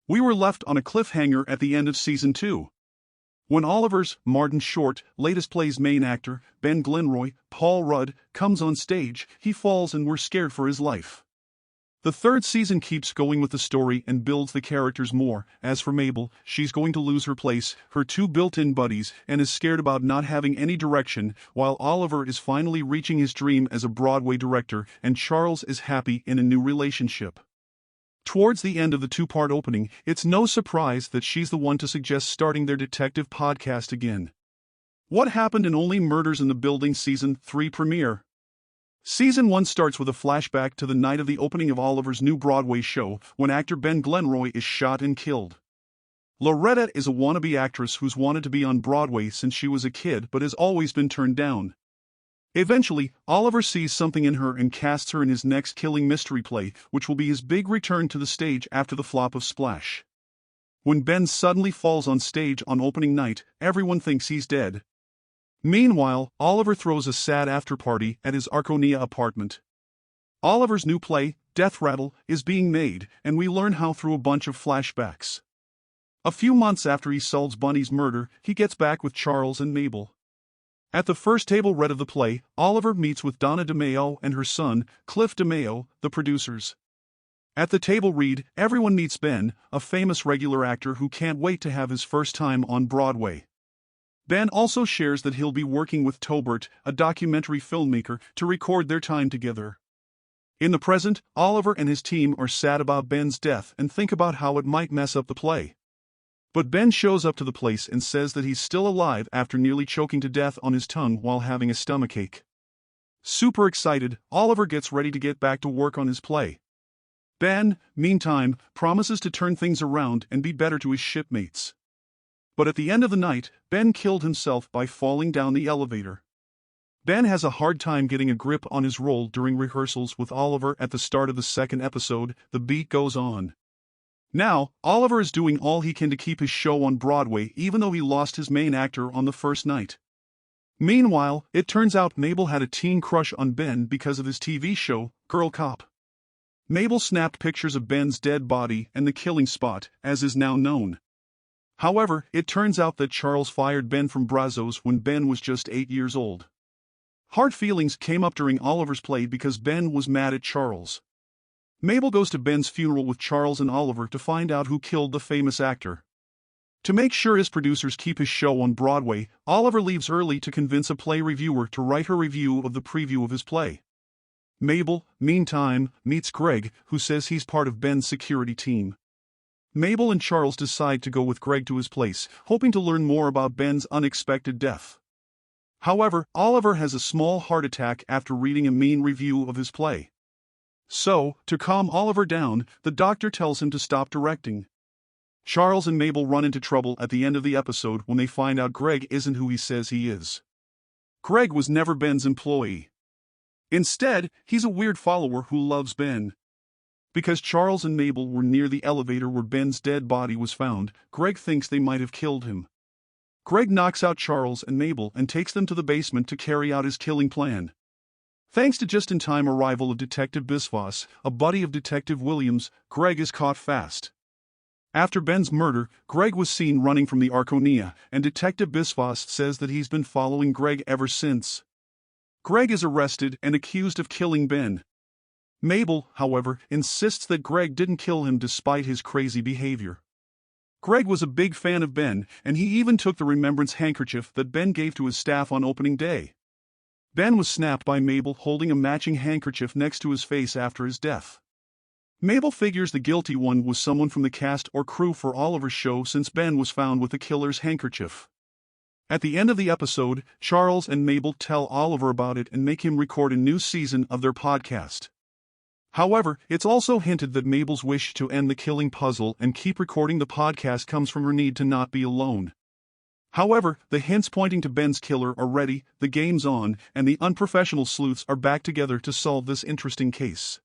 We were left on a cliffhanger at the end of Season 2. When Oliver's, Martin Short, latest play's main actor, Ben Glenroy, Paul Rudd, comes on stage, he falls and we're scared for his life. The third season keeps going with the story and builds the characters more. As for Mabel, she's going to lose her place, her two built-in buddies, and is scared about not having any direction, while Oliver is finally reaching his dream as a Broadway director, and Charles is happy in a new relationship. Towards the end of the two-part opening, it's no surprise that she's the one to suggest starting their detective podcast again. What happened in Only Murders in the Building Season 3 premiere? Season 1 starts with a flashback to the night of the opening of Oliver's new Broadway show, when actor Ben Glenroy is shot and killed. Loretta is a wannabe actress who's wanted to be on Broadway since she was a kid but has always been turned down. Eventually, Oliver sees something in her and casts her in his next killing mystery play, which will be his big return to the stage after the flop of Splash. When Ben suddenly falls on stage on opening night, everyone thinks he's dead. Meanwhile, Oliver throws a sad after-party at his Arconia apartment. Oliver's new play, Death Rattle, is being made, and we learn how through a bunch of flashbacks. A few months after he solves Bunny's murder, he gets back with Charles and Mabel. At the first table read of the play, Oliver meets with Donna DeMeo and her son, Cliff DeMeo, the producers. At the table read, everyone meets Ben, a famous regular actor who can't wait to have his first time on Broadway. Ben also shares that he'll be working with Tobert, a documentary filmmaker, to record their time together. In the present, Oliver and his team are sad about Ben's death and think about how it might mess up the play. But Ben shows up to the place and says that he's still alive after nearly choking to death on his tongue while having a stomachache. Super excited, Oliver gets ready to get back to work on his play. Ben, meantime, promises to turn things around and be better to his shipmates. But at the end of the night, Ben killed himself by falling down the elevator. Ben has a hard time getting a grip on his role during rehearsals with Oliver at the start of the second episode. The beat goes on. Now, Oliver is doing all he can to keep his show on Broadway even though he lost his main actor on the first night. Meanwhile, it turns out Mabel had a teen crush on Ben because of his TV show, Girl Cop. Mabel snapped pictures of Ben's dead body and the killing spot, as is now known. However, it turns out that Charles fired Ben from Brazos when Ben was just 8 years old. Hard feelings came up during Oliver's play because Ben was mad at Charles. Mabel goes to Ben's funeral with Charles and Oliver to find out who killed the famous actor. To make sure his producers keep his show on Broadway, Oliver leaves early to convince a play reviewer to write her review of the preview of his play. Mabel, meantime, meets Greg, who says he's part of Ben's security team. Mabel and Charles decide to go with Greg to his place, hoping to learn more about Ben's unexpected death. However, Oliver has a small heart attack after reading a mean review of his play. So, to calm Oliver down, the doctor tells him to stop directing. Charles and Mabel run into trouble at the end of the episode when they find out Greg isn't who he says he is. Greg was never Ben's employee. Instead, he's a weird follower who loves Ben. Because Charles and Mabel were near the elevator where Ben's dead body was found, Greg thinks they might have killed him. Greg knocks out Charles and Mabel and takes them to the basement to carry out his killing plan. Thanks to just-in-time arrival of Detective Biswas, a buddy of Detective Williams, Greg is caught fast. After Ben's murder, Greg was seen running from the Arconia, and Detective Biswas says that he's been following Greg ever since. Greg is arrested and accused of killing Ben. Mabel, however, insists that Greg didn't kill him despite his crazy behavior. Greg was a big fan of Ben, and he even took the remembrance handkerchief that Ben gave to his staff on opening day. Ben was snapped by Mabel holding a matching handkerchief next to his face after his death. Mabel figures the guilty one was someone from the cast or crew for Oliver's show since Ben was found with the killer's handkerchief. At the end of the episode, Charles and Mabel tell Oliver about it and make him record a new season of their podcast. However, it's also hinted that Mabel's wish to end the killing puzzle and keep recording the podcast comes from her need to not be alone. However, the hints pointing to Ben's killer are ready, the game's on, and the unprofessional sleuths are back together to solve this interesting case.